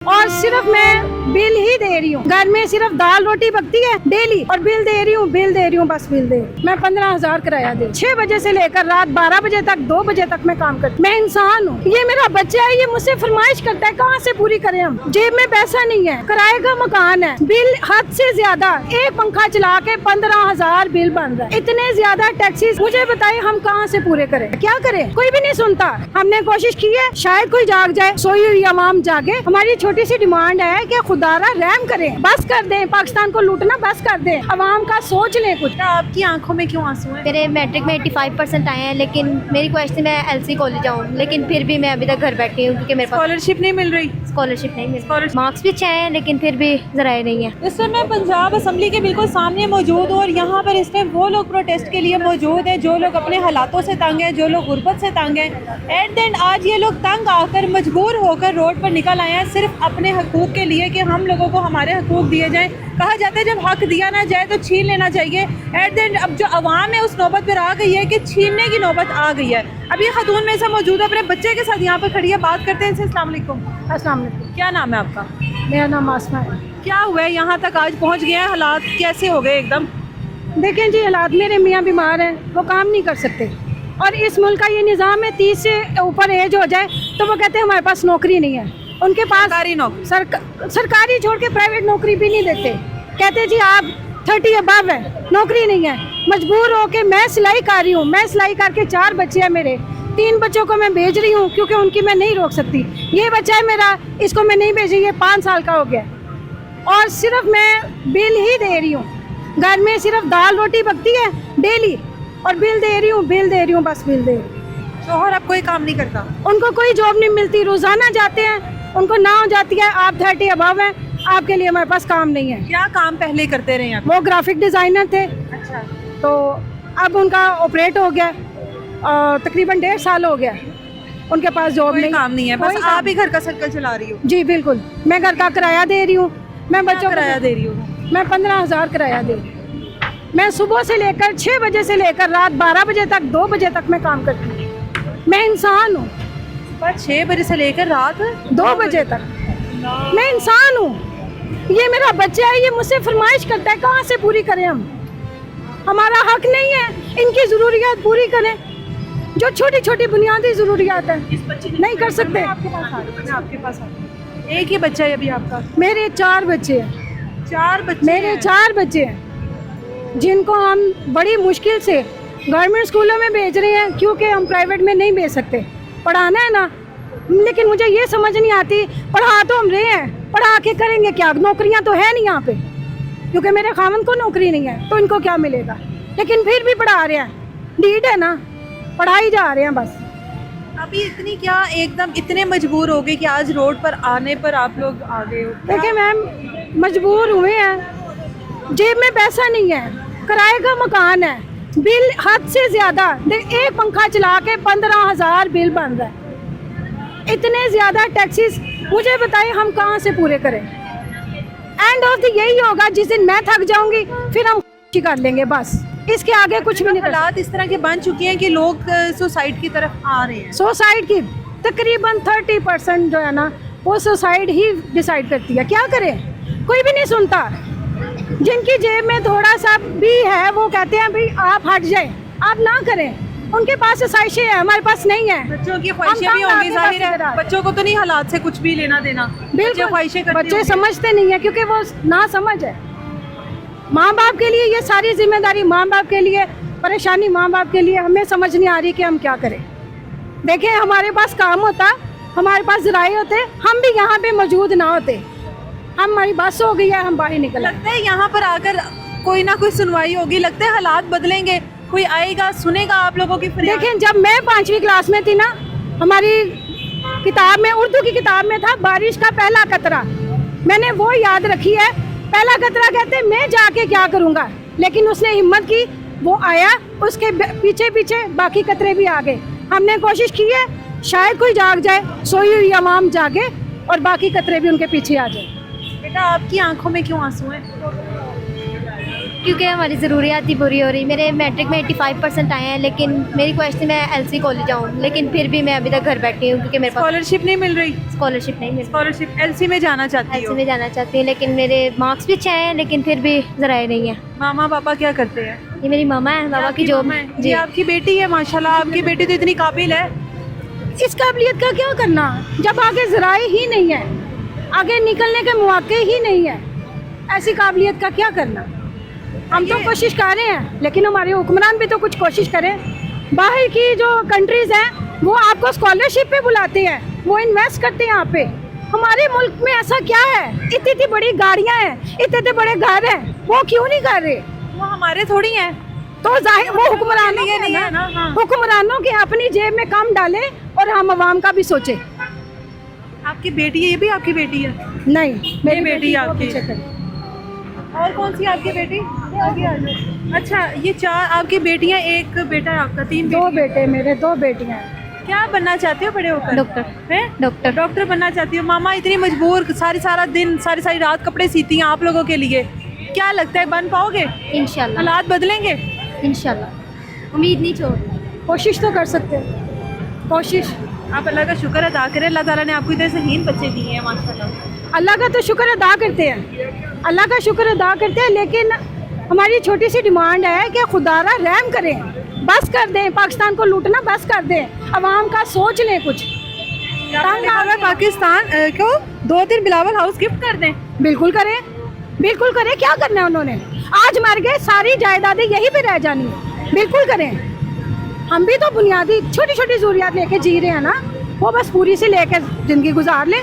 और सिर्फ मैं बिल ही दे रही हूँ। घर में सिर्फ दाल रोटी पकती है डेली और बिल दे रही हूँ बस बिल दे रही हूँ। मैं 15,000 किराया दे 6 बजे से लेकर रात 12 बजे तक 2 बजे तक मैं काम करती। मैं इंसान हूँ, ये मेरा बच्चा है, ये मुझसे फरमाइश करता है, कहाँ से पूरी करें हम? जेब में पैसा नहीं है, किराए का मकान है, बिल हद से ज्यादा, एक पंखा चला के 15,000 बिल बन रहा है। इतने ज्यादा टैक्सीज, मुझे बताइए हम कहाँ से पूरे करें? क्या करें? कोई भी नहीं सुनता। हमने कोशिश की है, शायद कोई जाग जाए, सोई हुई अवाम जागे। हमारी छोटी सी डिमांड है कि खुदारा रहम करें, बस कर दें, पाकिस्तान को लूटना बस कर दें, अवाम का सोच लें कुछ। आपकी आंखों में क्यों आंसू हैं? मेरे मैट्रिक में 85% आए हैं, लेकिन मेरी ख्वाहिश थी मैं LC कॉलेज जाऊँ, लेकिन फिर भी मैं अभी तक घर बैठी हूँ क्योंकि मेरे पास स्कॉलरशिप नहीं मिल रही। स्कॉलरशिप नहीं मिली। मार्क्स भी अच्छे आए हैं लेकिन फिर भी जराए नहीं है। इस समय पंजाब असम्बली के बिल्कुल सामने मौजूद हूँ और यहाँ पर इस टाइम वो लोग प्रोटेस्ट के लिए मौजूद हैं जो लोग अपने हालातों से तंग हैं, जो लोग गुर्बत से तंग हैं। एट द एंड आज ये लोग तंग आकर मजबूर होकर रोड पर निकल आए हैं सिर्फ अपने हकूक़ के लिए कि हम लोगों को हमारे हकूक़ दिए जाएँ। कहा जाता है जब हक दिया ना जाए तो छीन लेना चाहिए। एट द एंड अब जो अवाम है उस नौबत पर आ गई है कि छीनने की नौबत आ गई है। अब ये खातून में से मौजूद है, अपने बच्चे के साथ यहाँ पर खड़ी है, बात करते हैं इनसे। अस्सलाम वालेकुम। अस्सलाम वालेकुम। क्या नाम है आपका? मेरा नाम आसमा है। क्या हुआ है, यहाँ तक आज पहुँच गए हैं, हालात कैसे हो गए एकदम? देखें जी, हालात, मेरे मियाँ बीमार हैं, वो काम नहीं कर सकते और इस मुल्क का ये निज़ाम है 30 से ऊपर एज हो जाए तो वो कहते हैं हमारे पास नौकरी नहीं है। उनके पास सरकारी नौकरी, सरकारी छोड़ के प्राइवेट नौकरी भी नहीं देते। कहते जी आप 30 अबव है, नौकरी नहीं है। मजबूर होके मैं सिलाई कर रही हूँ, मैं सिलाई करके 4 बच्चे हैं मेरे, 3 बच्चों को मैं भेज रही हूँ क्योंकि उनकी मैं नहीं रोक सकती। ये बच्चा है मेरा, इसको मैं नहीं भेज रही, ये 5 साल का हो गया और सिर्फ मैं बिल ही दे रही हूँ। घर में सिर्फ दाल रोटी पकती है डेली और बिल दे रही हूँ बस बिल दे रही हूँ। शोहर अब कोई काम नहीं करता? उनको कोई जॉब नहीं मिलती, रोजाना जाते हैं, उनको ना हो जाती है आप 30 अबव हैं, आपके लिए हमारे पास काम नहीं है। क्या काम पहले करते रहे आप? वो ग्राफिक डिज़ाइनर थे। अच्छा। तो अब उनका ऑपरेट हो गया और तकरीबन 1.5 साल हो गया, उनके पास जॉब कोई नहीं, काम नहीं है, बस आप ही घर का सर्कल चला रही हो? जी बिल्कुल। मैं घर का किराया दे रही हूँ, मैं बच्चों को किराया दे रही हूँ। मैं 15,000 किराया दे रही हूँ। मैं सुबह से लेकर 6 बजे से लेकर रात 12 बजे तक 2 बजे तक मैं काम करती हूँ। मैं इंसान हूँ। पर 6 बजे से लेकर रात 2 बजे तक मैं इंसान हूँ। ये मेरा बच्चा है, ये मुझसे फरमाइश करता है, कहाँ से पूरी करें हम? हमारा हक नहीं है, इनकी ज़रूरियात पूरी करें, जो छोटी छोटी बुनियादी ज़रूरियात है नहीं कर सकते। आपके पास एक ही बच्चा है अभी आपका? मेरे 4 बच्चे हैं। 4 बच्चे? मेरे 4 बच्चे हैं जिनको हम बड़ी मुश्किल से गवर्नमेंट स्कूलों में भेज रहे हैं क्योंकि हम प्राइवेट में नहीं भेज सकते। पढ़ाना है ना, लेकिन मुझे ये समझ नहीं आती, पढ़ा तो हम रहे हैं, पढ़ा के करेंगे क्या? नौकरियां तो है नहीं यहाँ पे, क्योंकि मेरे खामन को नौकरी नहीं है तो इनको क्या मिलेगा? लेकिन फिर भी पढ़ा रहे हैं, नीड है ना, पढ़ाई जा रहे हैं बस। अभी इतनी क्या एकदम इतने मजबूर हो गए कि आज रोड पर आने पर आप लोग आ गए हो? देखिए मैम, मजबूर हुए हैं, जेब में पैसा नहीं है, किराए का मकान है, बिल हद से ज़्यादा, एक पंखा चला के 15,000 बिल बन रहा है। इतने ज़्यादा टैक्सीज, मुझे बताइए हम कहाँ से पूरे करें? एंड ऑफ द यही होगा, जिस दिन मैं थक जाऊंगी फिर हम कर लेंगे, बस इसके आगे कुछ भी नहीं। हालात इस तरह के बन चुके हैं कि लोग सुसाइड की तरफ आ रहे हैं। सुसाइड की तकरीबन 30% जो है ना वो सुसाइड ही डिसाइड करती है। क्या करें? कोई भी नहीं सुनता। जिनकी जेब में थोड़ा सा भी है वो कहते हैं भाई आप हट जाएं, आप ना करें। उनके पास ख्वाहिशें हैं, हमारे पास नहीं है। बच्चों की ख्वाहिशें भी होंगी, जाहिर है। बच्चों को तो नहीं हालात से कुछ भी लेना देना, बिल्कुल ख्वाहिशें बच्चे समझते नहीं है क्योंकि वो ना समझ है। माँ बाप के लिए ये सारी जिम्मेदारी, माँ बाप के लिए परेशानी, माँ बाप के लिए, हमें समझ नहीं आ रही कि हम क्या करें। देखें, हमारे पास काम होता, हमारे पास ज़राए होते, हम भी यहाँ पे मौजूद ना होते। हमारी बस हो गई है, हम बाहर निकल। लगता है यहाँ पर आकर कोई ना कोई सुनवाई होगी, लगता है हालात बदलेंगे, कोई आएगा सुनेगा आप लोगों की फरियाद। देखें, जब मैं 5वीं क्लास में थी ना, हमारी किताब में, उर्दू की किताब में था बारिश का पहला कतरा। मैंने वो याद रखी है। पहला कतरा कहते मैं जाके क्या करूँगा, लेकिन उसने हिम्मत की, वो आया, उसके पीछे पीछे बाकी कतरे भी आ गए। हमने कोशिश की है, शायद कोई जाग जाए, सोई हुई अवाम जागे और बाकी कतरे भी उनके पीछे आ जाए। बेटा, आपकी आंखों में क्यों आंसू हैं? क्योंकि हमारी ज़रूरियात ही पूरी हो रही। मेरे मैट्रिक में 85% आए हैं, लेकिन मेरी ख्वाहिश थी मैं LC कॉलेज जाऊँ, लेकिन फिर भी मैं अभी तक घर बैठी हूँ क्योंकि मेरे पास स्कॉलरशिप नहीं मिल रही? स्कॉलरशिप नहीं मिल रही। स्कॉलरशिप LC में जाना चाहती LC हो? में जाना चाहती हूँ, लेकिन मेरे मार्क्स भी अच्छे हैं, लेकिन फिर भी ज़राए नहीं है। मामा पापा क्या करते हैं? ये मेरी मामा है, मामा की जॉब जी जी। आपकी बेटी है, माशाल्लाह आपकी बेटी तो इतनी काबिल है। इस काबिलियत का क्या करना जब आगे ज़राए ही नहीं है, आगे निकलने के मौके ही नहीं है, ऐसी काबिलियत का क्या करना। हम तो कोशिश कर रहे हैं, लेकिन हमारे हुक्मरान भी तो कुछ कोशिश करें। बाहर की जो कंट्रीज़ हैं वो आपको स्कॉलरशिप पे बुलाते हैं, वो इन्वेस्ट करते हैं यहाँ पे। हमारे मुल्क में ऐसा क्या है, इतनी इतनी बड़ी गाड़ियाँ हैं, इतने इतने बड़े घर हैं, वो क्यों नहीं कर रहे? वो हमारे थोड़ी हैं। तो जाहिर वो हुक्मरानों लिए के नहीं है है ना, ना, हाँ। हुक्मरानों के अपनी जेब में कम डालें और हम आवाम का भी सोचें। आपकी बेटी है, ये भी आपकी बेटी है? नहीं, मेरी बेटी आपकी आपकी है। है। और कौन सी आपकी बेटी? आगे आ जाओ। अच्छा, ये 4 आपकी बेटियां, एक बेटा है आपका, 3 दो बेटियां। बेटे मेरे, 2 बेटियां हैं। क्या बनना चाहते हो बड़े होकर? डॉक्टर। हैं? डॉक्टर। डॉक्टर बनना चाहती हो। मामा इतनी मजबूर, सारा दिन सारी रात कपड़े सीती हैं आप लोगों के लिए, क्या लगता है बन पाओगे? इंशाल्लाह, हालात बदलेंगे? इंशाल्लाह, उम्मीद नहीं छोड़। कोशिश तो कर सकते हैं, कोशिश। आप अल्लाह का शुक्र अदा करें, अल्लाह ताला ने आपको इतने सहीन बच्चे दिए हैं माशाल्लाह। अल्लाह का तो शुक्र अदा करते हैं, अल्लाह का शुक्र अदा करते हैं, लेकिन हमारी छोटी सी डिमांड है कि खुदारा रहम करें, बस कर दें, पाकिस्तान को लूटना बस कर दें, अवाम का सोच लें कुछ। अगर पाकिस्तान को 2-3 बिलावल हाउस गिफ्ट कर दें? बिल्कुल करें, बिल्कुल करें। क्या करना है उन्होंने? आज मर गए, सारी जायदादें यहीं पे रह जानी है। बिल्कुल करें। हम भी तो बुनियादी छोटी छोटी ज़रूरियात लेके जी रहे हैं ना, वो बस पूरी से लेकर ज़िंदगी गुजार लें।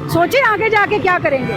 सोचें आगे जाके क्या करेंगे।